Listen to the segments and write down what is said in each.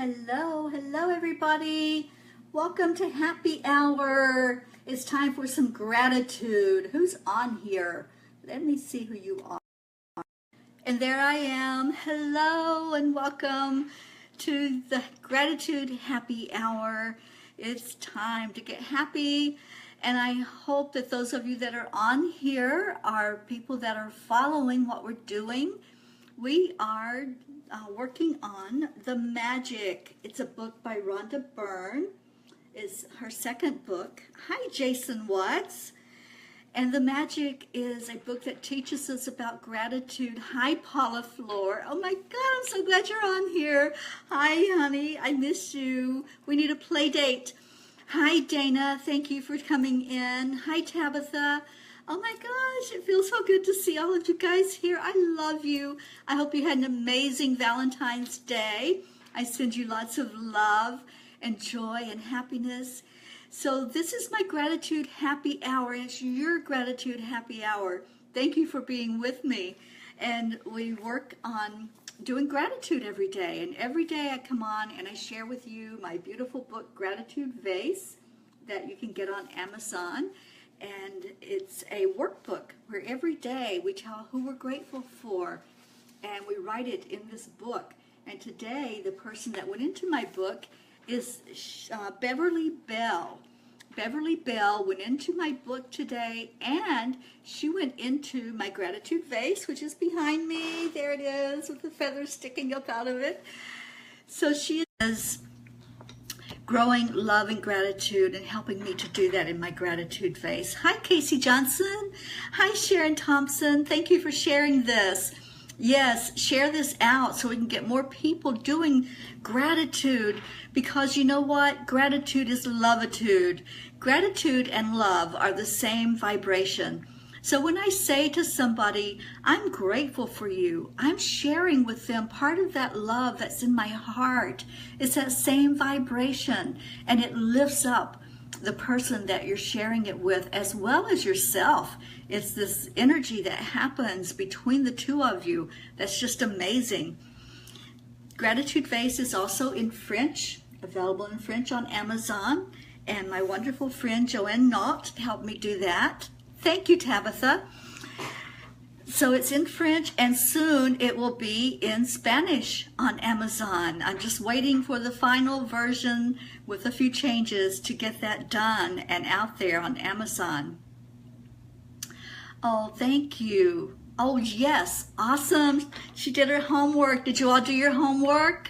Hello everybody. Welcome to Happy Hour. It's time for some gratitude. Who's on here? Let me see who you are. And there I am. Hello and welcome to the Gratitude Happy Hour. It's time to get happy. And I hope that those of you that are on here are people that are following what we're doing. We are working on The Magic. It's a book by Rhonda Byrne. It's her second book. Hi, Jason Watts. And The Magic is a book that teaches us about gratitude. Hi, Paula Floor. Oh my God, I'm so glad you're on here. Hi, honey. I miss you. We need a play date. Hi, Dana. Thank you for coming in. Hi, Tabitha. Oh my gosh, it feels so good to see all of you guys here. I love you. I hope you had an amazing Valentine's Day. I send you lots of love and joy and happiness. So this is my Gratitude Happy Hour. It's your Gratitude Happy Hour. Thank you for being with me. And we work on doing gratitude every day. And every day I come on and I share with you my beautiful book, Gratitude Vase, that you can get on Amazon. And it's a workbook where every day we tell who we're grateful for, and we write it in this book. And today, the person that went into my book is Beverly Bell. Beverly Bell went into my book today, and she went into my gratitude vase, which is behind me. There it is, with the feathers sticking up out of it. So she is growing love and gratitude and helping me to do that in my gratitude vase. Hi, Casey Johnson. Hi, Sharon Thompson. Thank you for sharing this. Yes, share this out so we can get more people doing gratitude, because you know what? Gratitude is loveitude. Gratitude and love are the same vibration. So when I say to somebody, I'm grateful for you, I'm sharing with them part of that love that's in my heart. It's that same vibration, and it lifts up the person that you're sharing it with as well as yourself. It's this energy that happens between the two of you that's just amazing. Gratitude Vase is also in French, available in French on Amazon, and my wonderful friend Joanne Knott helped me do that. Thank you, Tabitha. So it's in French, and soon it will be in Spanish on Amazon. I'm just waiting for the final version with a few changes to get that done and out there on Amazon. Oh, thank you. Oh, yes. Awesome. She did her homework. Did you all do your homework?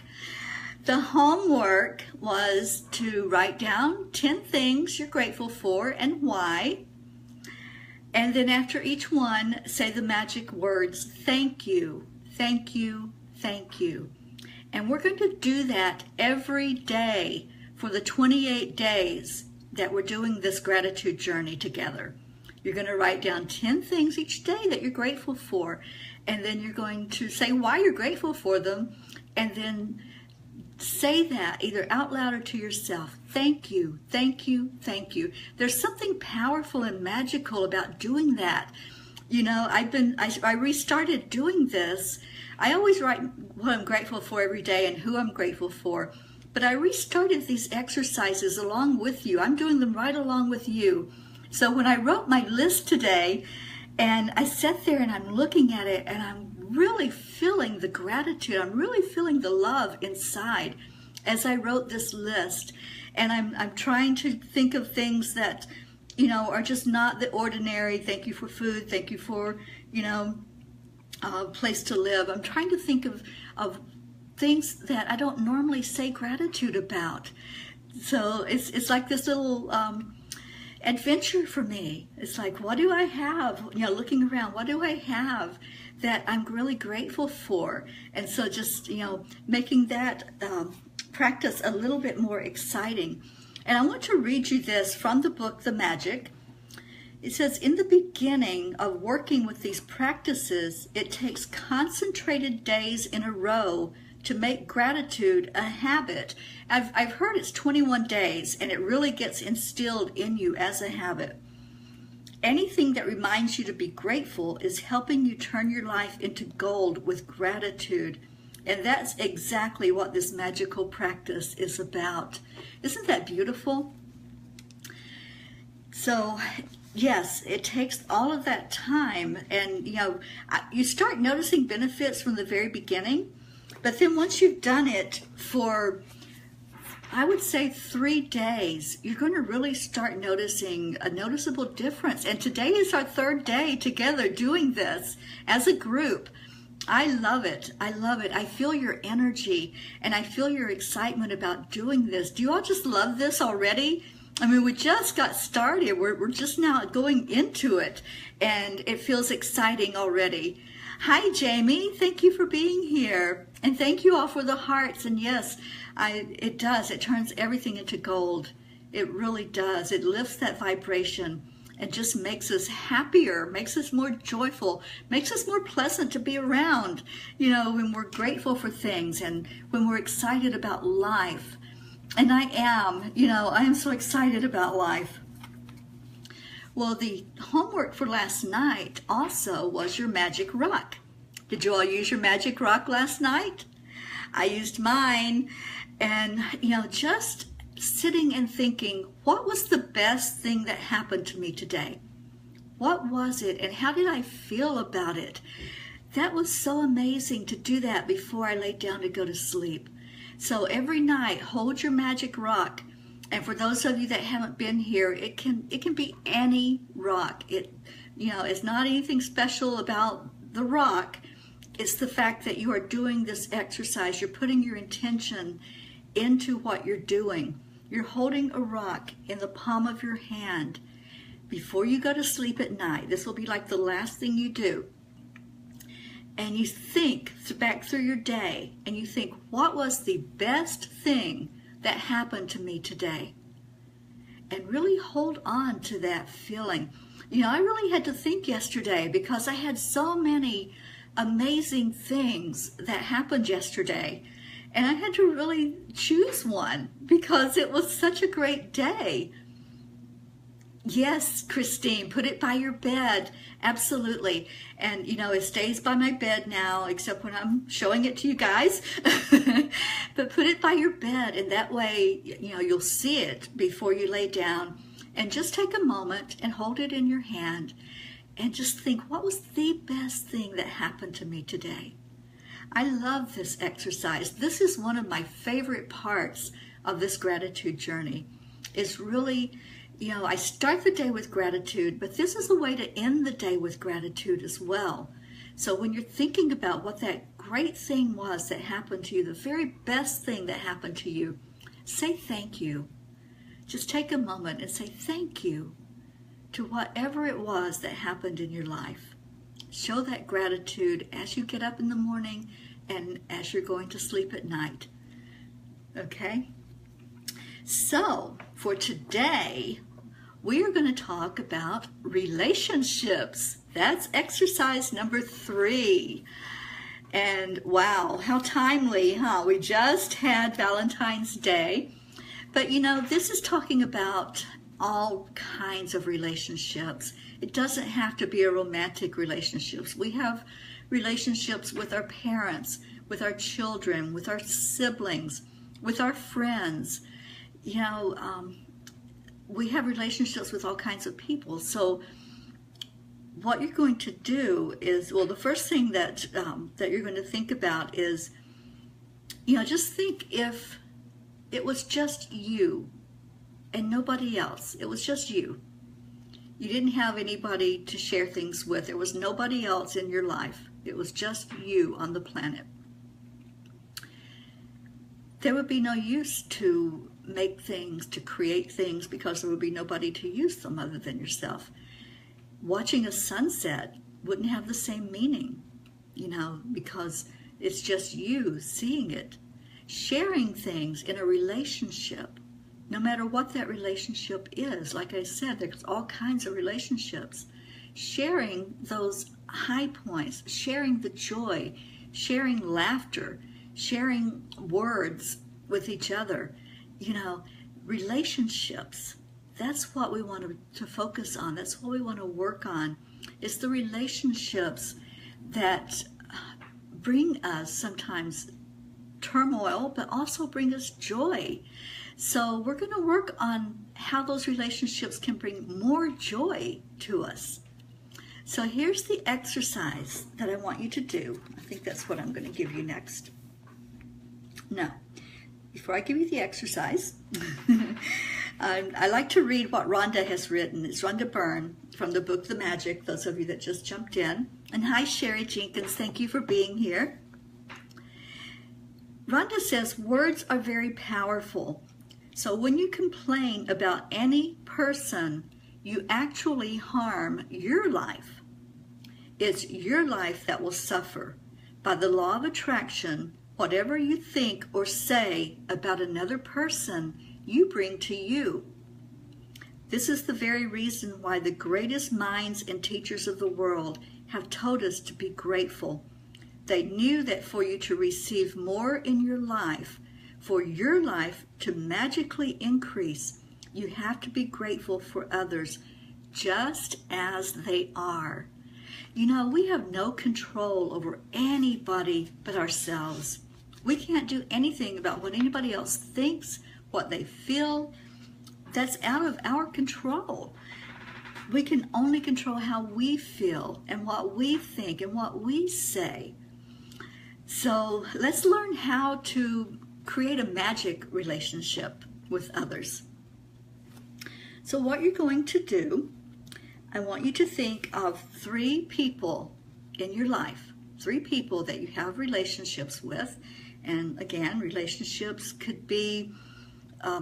The homework was to write down 10 things you're grateful for and why. And then after each one, say the magic words, thank you, thank you, thank you. And we're going to do that every day for the 28 days that we're doing this gratitude journey together. You're going to write down 10 things each day that you're grateful for. And then you're going to say why you're grateful for them. And then say that either out loud or to yourself. Thank you, thank you, thank you. There's something powerful and magical about doing that. You know, I restarted doing this. I always write what I'm grateful for every day and who I'm grateful for. But I restarted these exercises along with you. I'm doing them right along with you. So when I wrote my list today, and I sat there and I'm looking at it, and I'm really feeling the gratitude. I'm really feeling the love inside as I wrote this list. And I'm trying to think of things that, you know, are just not the ordinary. Thank you for food. Thank you for, you know, a place to live. I'm trying to think of things that I don't normally say gratitude about. So it's like this little adventure for me. It's like, what do I have? You know, looking around, what do I have that I'm really grateful for? And so just, you know, making that practice a little bit more exciting. And I want to read you this from the book, The Magic. It says, in the beginning of working with these practices, it takes concentrated days in a row to make gratitude a habit. I've heard it's 21 days, and it really gets instilled in you as a habit. Anything that reminds you to be grateful is helping you turn your life into gold with gratitude. And that's exactly what this magical practice is about. Isn't that beautiful? So, yes, it takes all of that time, and you start noticing benefits from the very beginning, but then once you've done it for, I would say, 3 days, you're going to really start noticing a noticeable difference. And today is our 3rd day together doing this as a group. I love it. I love it. I feel your energy and I feel your excitement about doing this. Do you all just love this already? I mean, we just got started. We're just now going into it, and it feels exciting already. Hi, Jamie. Thank you for being here. And thank you all for the hearts. And yes, it does. It turns everything into gold. It really does. It lifts that vibration and just makes us happier, makes us more joyful, makes us more pleasant to be around, when we're grateful for things and when we're excited about life. And I am so excited about life. Well, the homework for last night also was your magic rock. Did you all use your magic rock last night? I used mine, and just sitting and thinking, what was the best thing that happened to me today? What was it, and how did I feel about it? That was so amazing to do that before I laid down to go to sleep. So every night, hold your magic rock. And for those of you that haven't been here, it can be any rock. It's not anything special about the rock. It's the fact that you are doing this exercise. You're putting your intention into what you're doing. You're holding a rock in the palm of your hand before you go to sleep at night. This will be like the last thing you do. And you think back through your day, and you think, what was the best thing that happened to me today? And really hold on to that feeling. I really had to think yesterday because I had so many amazing things that happened yesterday. And I had to really choose one because it was such a great day. Yes, Christine, put it by your bed. Absolutely. And, it stays by my bed now, except when I'm showing it to you guys. But put it by your bed, and that way, you'll see it before you lay down. And just take a moment and hold it in your hand and just think, what was the best thing that happened to me today? I love this exercise. This is one of my favorite parts of this gratitude journey. It's really, I start the day with gratitude, but this is a way to end the day with gratitude as well. So when you're thinking about what that great thing was that happened to you, the very best thing that happened to you, say thank you. Just take a moment and say thank you to whatever it was that happened in your life. Show that gratitude as you get up in the morning and as you're going to sleep at night. Okay? So, for today, we are going to talk about relationships. That's exercise number 3. And wow, how timely, huh? We just had Valentine's Day. But this is talking about all kinds of relationships. It doesn't have to be a romantic relationship. We have relationships with our parents, with our children, with our siblings, with our friends. We have relationships with all kinds of people. So what you're going to do is, well, the first thing that you're going to think about is, just think if it was just you and nobody else. It was just you. You didn't have anybody to share things with. There was nobody else in your life. It was just you on the planet. There would be no use to make things, to create things, because there would be nobody to use them other than yourself. Watching a sunset wouldn't have the same meaning, because it's just you seeing it. Sharing things in a relationship, no matter what that relationship is. Like I said, there's all kinds of relationships. Sharing those high points, sharing the joy, sharing laughter, sharing words with each other. Relationships. That's what we want to focus on. That's what we want to work on. It's the relationships that bring us sometimes turmoil, but also bring us joy. So we're going to work on how those relationships can bring more joy to us. So here's the exercise that I want you to do. I think that's what I'm going to give you next. Now, before I give you the exercise, I like to read what Rhonda has written. It's Rhonda Byrne from the book The Magic, those of you that just jumped in. And hi, Sherry Jenkins. Thank you for being here. Rhonda says, words are very powerful. So when you complain about any person, you actually harm your life. It's your life that will suffer. By the law of attraction, whatever you think or say about another person, you bring to you. This is the very reason why the greatest minds and teachers of the world have told us to be grateful. They knew that for you to receive more in your life, for your life to magically increase, you have to be grateful for others just as they are. You know, we have no control over anybody but ourselves. We can't do anything about what anybody else thinks, what they feel. That's out of our control. We can only control how we feel and what we think and what we say. So let's learn how to create a magic relationship with others. So what you're going to do, I want you to think of 3 people in your life, 3 people that you have relationships with. And again, relationships could be a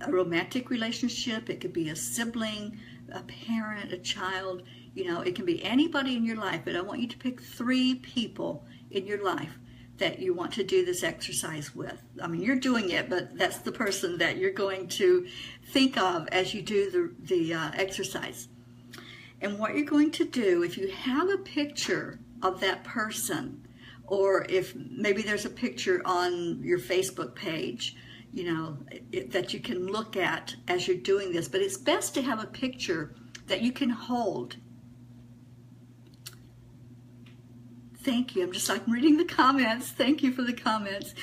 romantic relationship, it could be a sibling, a parent, a child, you know, it can be anybody in your life, but I want you to pick 3 people in your life that you want to do this exercise with. I mean, you're doing it, but that's the person that you're going to think of as you do the exercise. And what you're going to do, if you have a picture of that person, or if maybe there's a picture on your Facebook page, you know, that you can look at as you're doing this, but it's best to have a picture that you can hold. Thank you. I'm reading the comments. Thank you for the comments.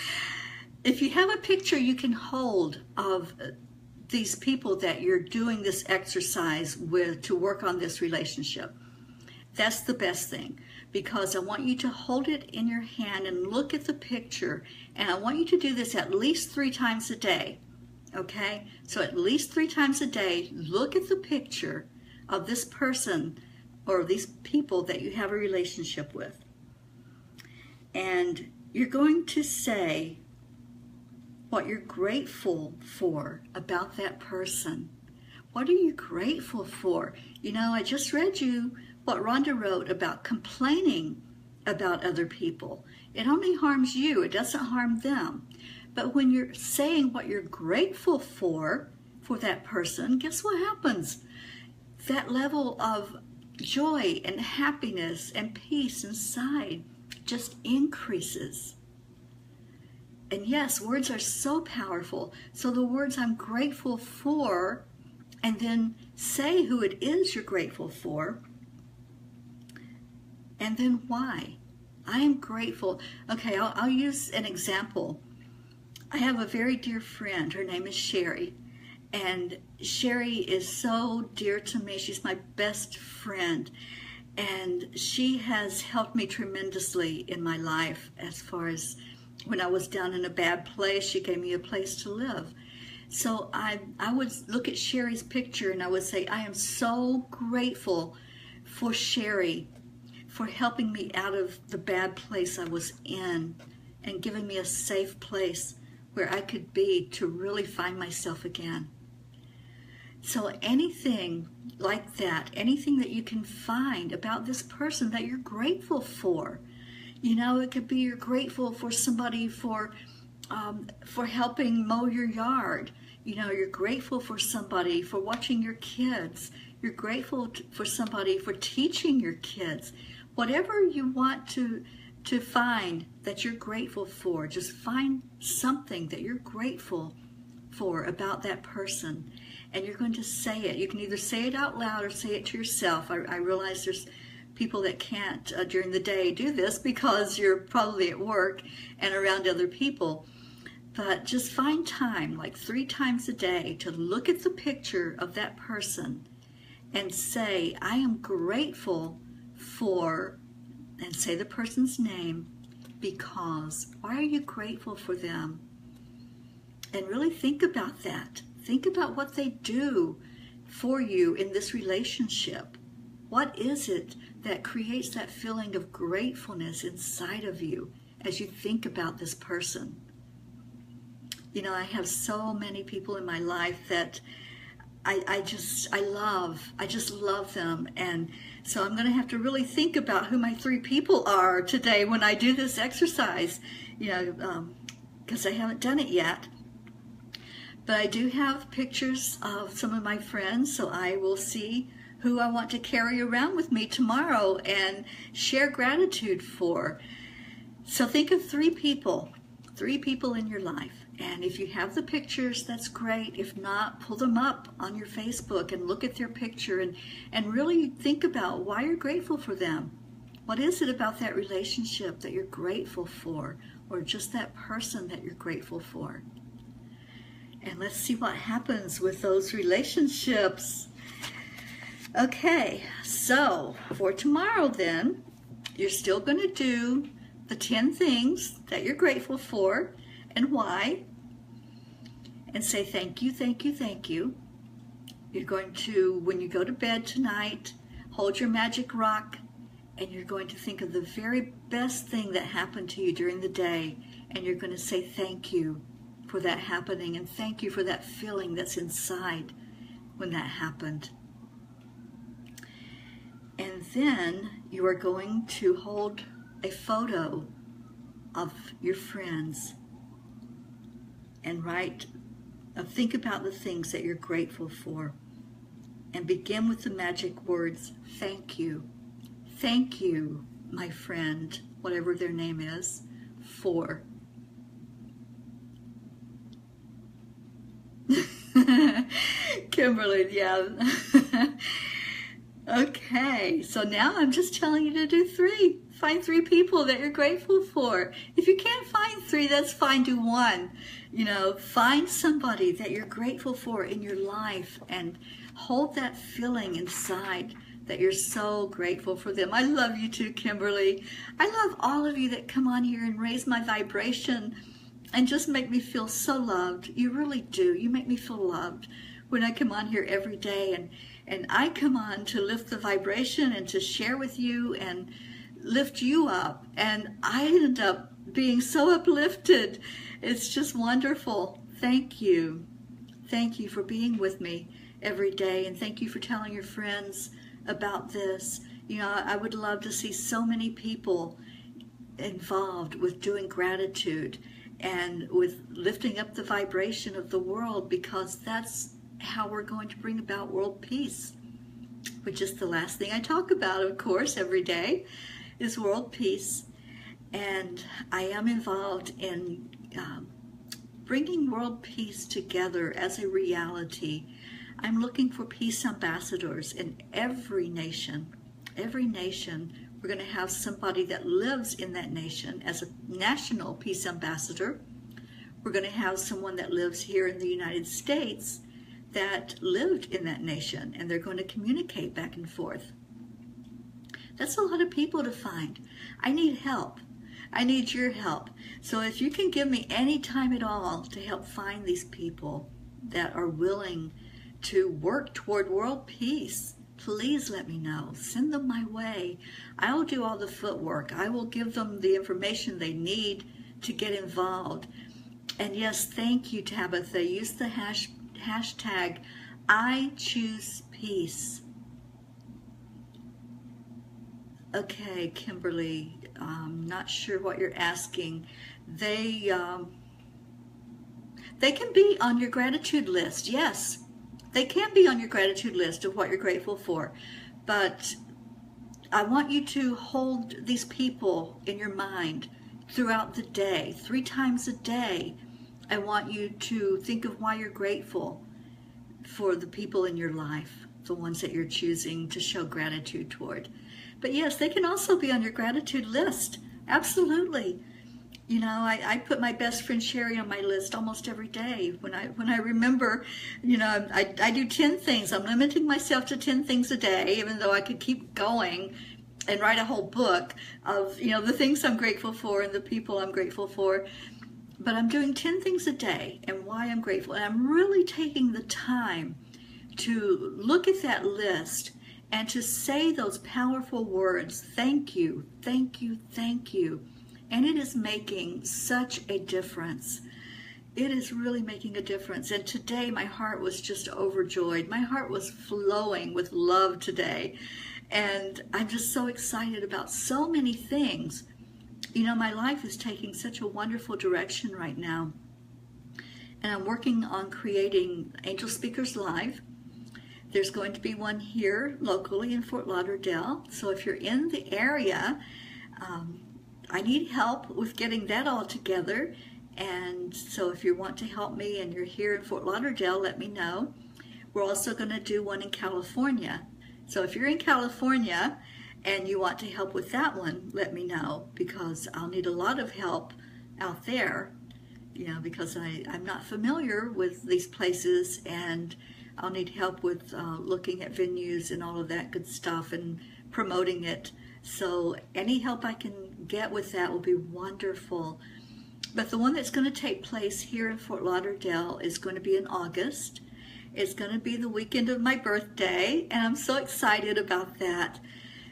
If you have a picture you can hold of these people that you're doing this exercise with to work on this relationship, that's the best thing, because I want you to hold it in your hand and look at the picture, and I want you to do this at least 3 times a day, okay? So at least 3 times a day, look at the picture of this person or these people that you have a relationship with. And you're going to say what you're grateful for about that person. What are you grateful for? You know, I just read you what Rhonda wrote about complaining about other people. It only harms you. It doesn't harm them. But when you're saying what you're grateful for that person, guess what happens? That level of joy and happiness and peace inside just increases. And yes, words are so powerful. So the words I'm grateful for, and then say who it is you're grateful for, and then why. I am grateful. Okay, I'll use an example. I have a very dear friend. Her name is Sherry. And Sherry is so dear to me. She's my best friend. And she has helped me tremendously in my life. As far as when I was down in a bad place, she gave me a place to live. So I would look at Sherry's picture and I would say, I am so grateful for Sherry for helping me out of the bad place I was in and giving me a safe place where I could be to really find myself again. So anything like that, anything that you can find about this person that you're grateful for. You know, it could be you're grateful for somebody for helping mow your yard. You know, you're grateful for somebody for watching your kids. You're grateful for somebody for teaching your kids. Whatever you want to find that you're grateful for, just find something that you're grateful for about that person. And you're going to say it. You can either say it out loud or say it to yourself. I realize there's people that can't during the day do this because you're probably at work and around other people. But just find time, like 3 times a day, to look at the picture of that person and say, I am grateful for, and say the person's name, because. Why are you grateful for them? And really think about that. Think about what they do for you in this relationship. What is it that creates that feeling of gratefulness inside of you as you think about this person? You know, I have so many people in my life that I just love them. And so I'm going to have to really think about who my 3 people are today when I do this exercise, you know, because I haven't done it yet. But I do have pictures of some of my friends, so I will see who I want to carry around with me tomorrow and share gratitude for. So think of 3 people in your life. And if you have the pictures, that's great. If not, pull them up on your Facebook and look at their picture and really think about why you're grateful for them. What is it about that relationship that you're grateful for, or just that person that you're grateful for? And let's see what happens with those relationships. Okay, so for tomorrow then, you're still going to do the 10 things that you're grateful for and why, and say thank you, thank you, thank you. You're going to, when you go to bed tonight, hold your magic rock, and you're going to think of the very best thing that happened to you during the day, and you're going to say thank you for that happening, and thank you for that feeling that's inside when that happened. And then you are going to hold a photo of your friends and think about the things that you're grateful for, and begin with the magic words, thank you. Thank you, my friend, whatever their name is, for. Kimberly, yeah. Okay, so now I'm just telling you to do 3. Find 3 people that you're grateful for. If you can't find 3, that's fine, do 1. You know, find somebody that you're grateful for in your life and hold that feeling inside that you're so grateful for them. I love you too, Kimberly. I love all of you that come on here and raise my vibration and just make me feel so loved. You really do. You make me feel loved when I come on here every day, and I come on to lift the vibration and to share with you and lift you up, and I end up being so uplifted. It's just wonderful. Thank you. Thank you for being with me every day, and thank you for telling your friends about this. You know, I would love to see so many people involved with doing gratitude and with lifting up the vibration of the world, because that's how we're going to bring about world peace, which is the last thing I talk about, of course, every day, is world peace. And I am involved in bringing world peace together as a reality. I'm looking for peace ambassadors in every nation. Every nation, we're going to have somebody that lives in that nation as a national peace ambassador. We're going to have someone that lives here in the United States that lived in that nation, and they're going to communicate back and forth. That's a lot of people to find. I need help. I need your help. So if you can give me any time at all to help find these people that are willing to work toward world peace, please let me know. Send them my way. I will do all the footwork. I will give them the information they need to get involved. And yes, thank you, Tabitha. Use the hashtag I choose peace. Okay, Kimberly, I'm not sure what you're asking. They can be on your gratitude list. Yes, they can be on your gratitude list of what you're grateful for. But I want you to hold these people in your mind throughout the day, 3 times a day. I want you to think of why you're grateful for the people in your life, the ones that you're choosing to show gratitude toward. But yes, they can also be on your gratitude list. Absolutely. You know, I put my best friend Sherry on my list almost every day. When I remember, you know, I do 10 things. I'm limiting myself to 10 things a day, even though I could keep going and write a whole book of, you know, the things I'm grateful for and the people I'm grateful for. But I'm doing 10 things a day and why I'm grateful. And I'm really taking the time to look at that list and to say those powerful words, thank you, thank you, thank you. And it is making such a difference. It is really making a difference. And today my heart was just overjoyed. My heart was flowing with love today. And I'm just so excited about so many things. You know, my life is taking such a wonderful direction right now. And I'm working on creating Angelspeakers Live. There's going to be one here locally in Fort Lauderdale. So if you're in the area, I need help with getting that all together. And so if you want to help me and you're here in Fort Lauderdale, let me know. We're also going to do one in California. So if you're in California and you want to help with that one, let me know, because I'll need a lot of help out there, you know, because I'm not familiar with these places, and I'll need help with looking at venues and all of that good stuff and promoting it. So any help I can get with that will be wonderful. But the one that's going to take place here in Fort Lauderdale is going to be in August. It's going to be the weekend of my birthday, and I'm so excited about that.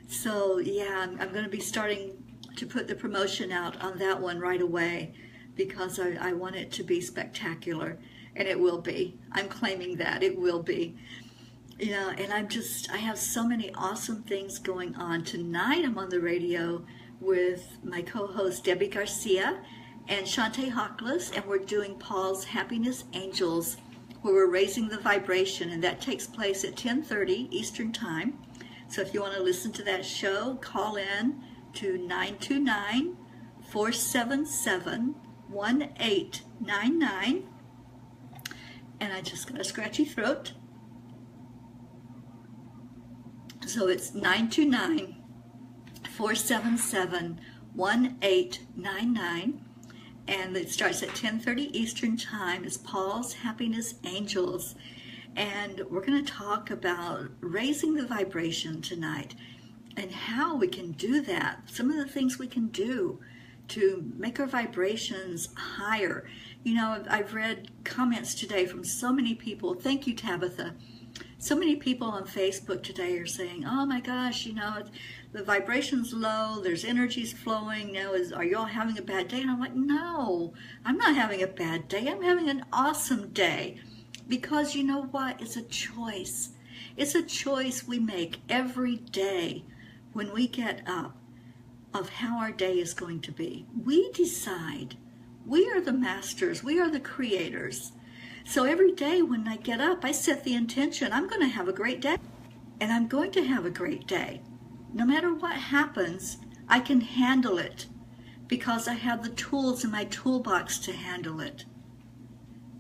So yeah, I'm going to be starting to put the promotion out on that one right away, because I want it to be spectacular, and it will be. I'm claiming that it will be. You know, and I have so many awesome things going on. Tonight I'm on the radio with my co-host Debbie Garcia and Shante Hawkless, and we're doing Paul's Happiness Angels, where we're raising the vibration, and that takes place at 10:30 Eastern Time. So if you want to listen to that show, call in to 929-477-1899. And I just got a scratchy throat. So it's 929-477-1899. And it starts at 10:30 Eastern Time. It's Paul's Happiness Angels. And we're going to talk about raising the vibration tonight and how we can do that. Some of the things we can do to make our vibrations higher. You know, I've read comments today from so many people. Thank you, Tabitha. So many people on Facebook today are saying, oh my gosh, you know, the vibration's low, there's energies flowing, you know, are you all having a bad day? And I'm like, no, I'm not having a bad day. I'm having an awesome day. Because you know what? It's a choice. It's a choice we make every day when we get up of how our day is going to be. We decide. We are the masters. We are the creators. So every day when I get up, I set the intention, I'm going to have a great day. And I'm going to have a great day. No matter what happens, I can handle it because I have the tools in my toolbox to handle it.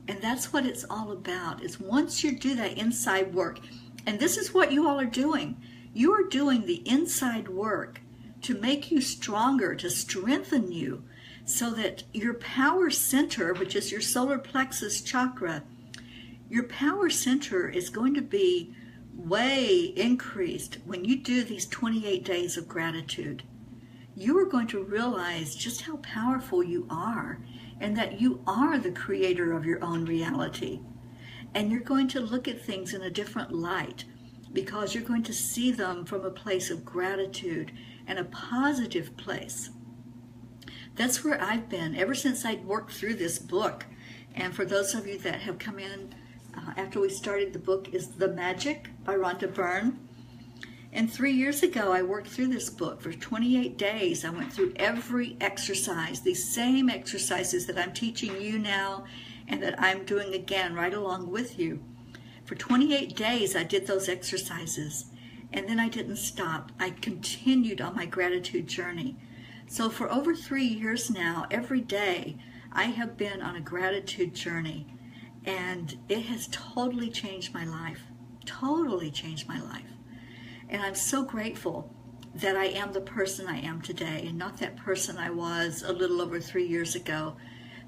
And that's what it's all about, is once you do that inside work, and this is what you all are doing. You are doing the inside work to make you stronger, to strengthen you, so that your power center, which is your solar plexus chakra, your power center is going to be way increased when you do these 28 days of gratitude. You are going to realize just how powerful you are, and that you are the creator of your own reality. And you're going to look at things in a different light, because you're going to see them from a place of gratitude and a positive place. That's where I've been ever since I worked through this book. And for those of you that have come in after we started, the book is The Magic by Rhonda Byrne. And 3 years ago, I worked through this book for 28 days. I went through every exercise, these same exercises that I'm teaching you now and that I'm doing again right along with you. For 28 days, I did those exercises. And then I didn't stop. I continued on my gratitude journey. So for over 3 years now, every day, I have been on a gratitude journey. And it has totally changed my life. Totally changed my life. And I'm so grateful that I am the person I am today, and not that person I was a little over 3 years ago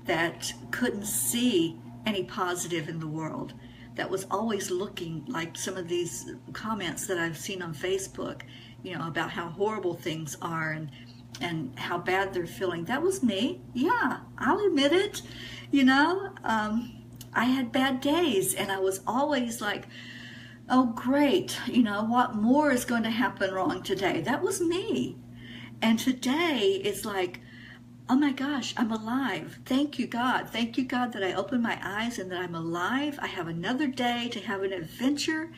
that couldn't see any positive in the world, that was always looking like some of these comments that I've seen on Facebook, about how horrible things are and how bad they're feeling. That was me. Yeah, I'll admit it. I had bad days, and I was always like, oh great, what more is going to happen wrong today? That was me. And today it's like, oh my gosh, I'm alive. Thank you, God. Thank you, God, that I opened my eyes and that I'm alive. I have another day to have an adventure.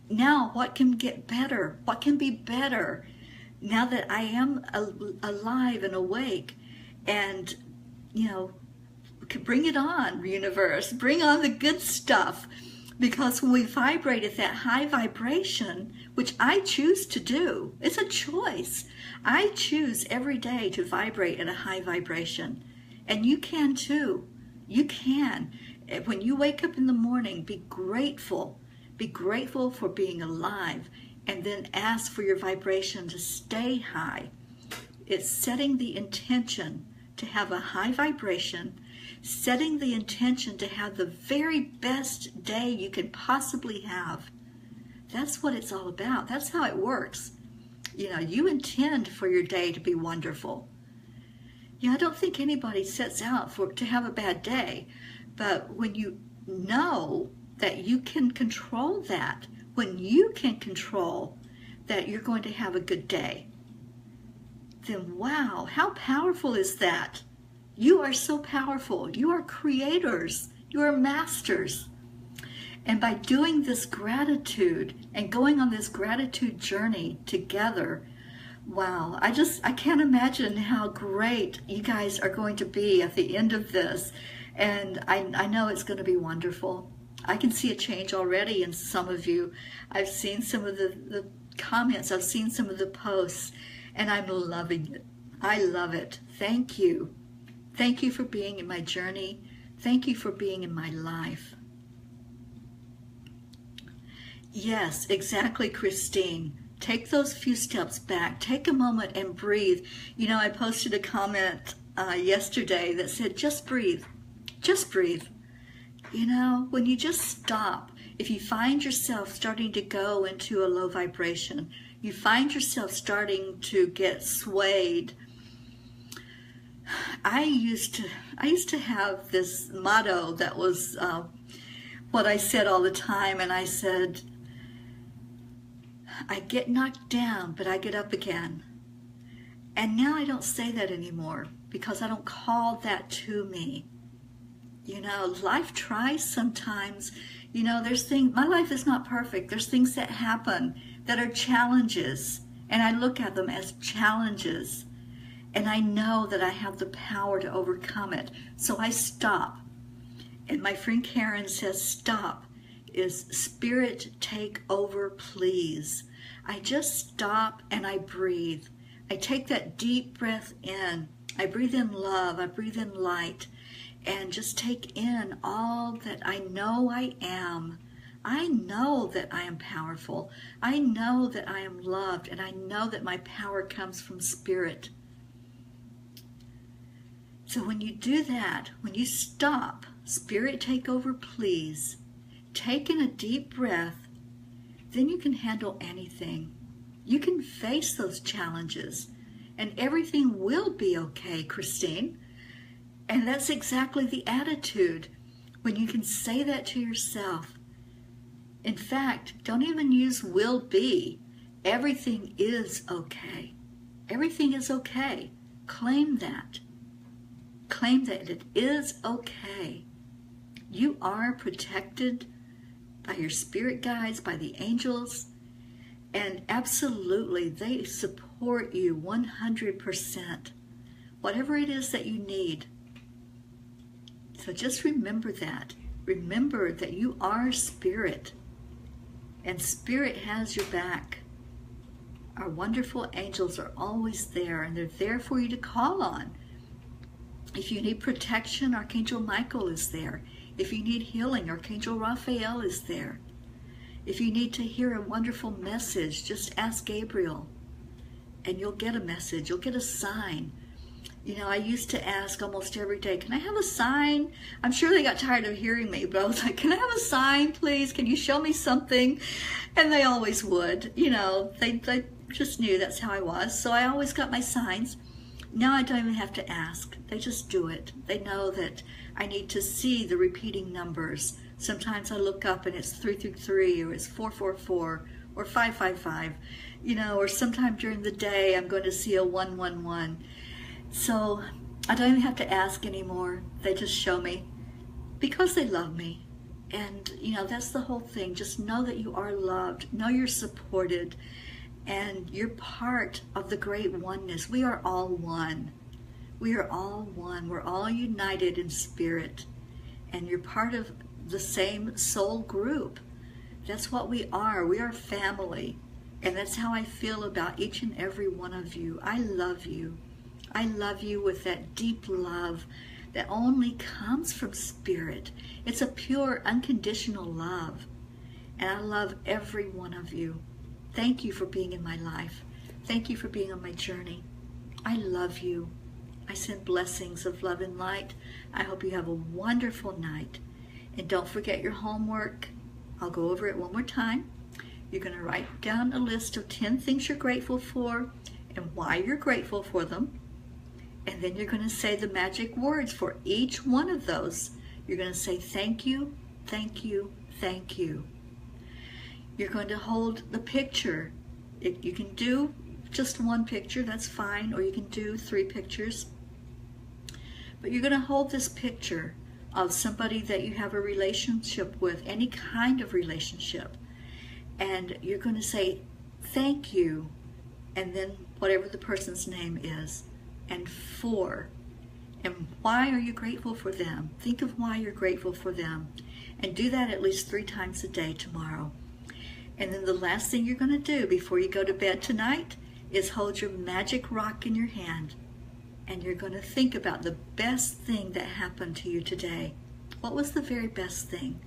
Now, what can get better? What can be better now that I am alive and awake? And, bring it on, universe. Bring on the good stuff. Because when we vibrate at that high vibration, which I choose to do, it's a choice. I choose every day to vibrate at a high vibration. And you can too. You can. When you wake up in the morning, be grateful. Be grateful for being alive. And then ask for your vibration to stay high. It's setting the intention to have a high vibration, setting the intention to have the very best day you can possibly have. That's what it's all about. That's how it works. You intend for your day to be wonderful. I don't think anybody sets out to have a bad day, but when you know that you can control that, when you can control that you're going to have a good day, then wow, how powerful is that? You are so powerful. You are creators. You are masters. And by doing this gratitude and going on this gratitude journey together, wow, I can't imagine how great you guys are going to be at the end of this. And I know it's going to be wonderful. I can see a change already in some of you. I've seen some of the comments. I've seen some of the posts, and I'm loving it. I love it. Thank you. Thank you for being in my journey. Thank you for being in my life. Yes, exactly, Christine. Take those few steps back. Take a moment and breathe. I posted a comment yesterday that said, just breathe. Just breathe. When you just stop, if you find yourself starting to go into a low vibration, you find yourself starting to get swayed. I used to have this motto that was what I said all the time, and I said, I get knocked down, but I get up again. And now I don't say that anymore because I don't call that to me. Life tries sometimes. There's things, my life is not perfect. There's things that happen that are challenges, and I look at them as challenges. And I know that I have the power to overcome it. So I stop. And my friend Karen says, stop is spirit take over, please. I just stop and I breathe. I take that deep breath in. I breathe in love. I breathe in light. And just take in all that I know I am. I know that I am powerful. I know that I am loved. And I know that my power comes from spirit. So when you do that, when you stop, spirit take over, please, take in a deep breath, then you can handle anything. You can face those challenges, and everything will be okay, Christine. And that's exactly the attitude when you can say that to yourself. In fact, don't even use will be. Everything is okay. Everything is okay. Claim that. Claim that it is okay. You are protected by your spirit guides, by the angels, and absolutely they support you 100%. Whatever it is that you need. So just remember that. Remember that you are spirit, and spirit has your back. Our wonderful angels are always there, and they're there for you to call on. If you need protection, Archangel Michael is there. If you need healing, Archangel Raphael is there. If you need to hear a wonderful message, just ask Gabriel. and you'll get a message, you'll get a sign. You know, I used to ask almost every day, can I have a sign? I'm sure they got tired of hearing me, but I was like, can I have a sign, please? Can you show me something? And they always would. You know, they just knew that's how I was. So I always got my signs. Now I don't even have to ask. They just do it. They know that I need to see the repeating numbers. Sometimes I look up and it's 333, or it's 444, or 555, you know, or sometime during the day I'm going to see a 111. So I don't even have to ask anymore. They just show me because they love me. And, you know, that's the whole thing. Just know that you are loved. Know you're supported. And you're part of the great oneness. We are all one. We are all one. We're all united in spirit. And you're part of the same soul group. That's what we are. We are family. And that's how I feel about each and every one of you. I love you. I love you with that deep love that only comes from spirit. It's a pure, unconditional love. And I love every one of you. Thank you for being in my life. Thank you for being on my journey. I love you. I send blessings of love and light. I hope you have a wonderful night. And don't forget your homework. I'll go over it one more time. You're going to write down a list of 10 things you're grateful for and why you're grateful for them. And then you're going to say the magic words for each one of those. You're going to say thank you, thank you, thank you. You're going to hold the picture. You can do just one picture, that's fine, or you can do 3 pictures. But you're going to hold this picture of somebody that you have a relationship with, any kind of relationship. And you're going to say thank you, and then whatever the person's name is. And for, and why are you grateful for them? Think of why you're grateful for them, and do that at least 3 times a day tomorrow. And then the last thing you're going to do before you go to bed tonight is hold your magic rock in your hand, and you're going to think about the best thing that happened to you today. What was the very best thing?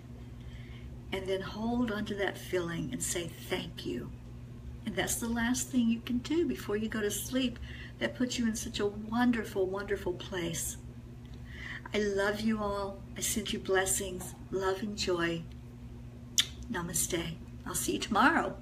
And then hold onto that feeling and say thank you. And that's the last thing you can do before you go to sleep. That puts you in such a wonderful, wonderful place. I love you all. I send you blessings, love and joy. Namaste. I'll see you tomorrow.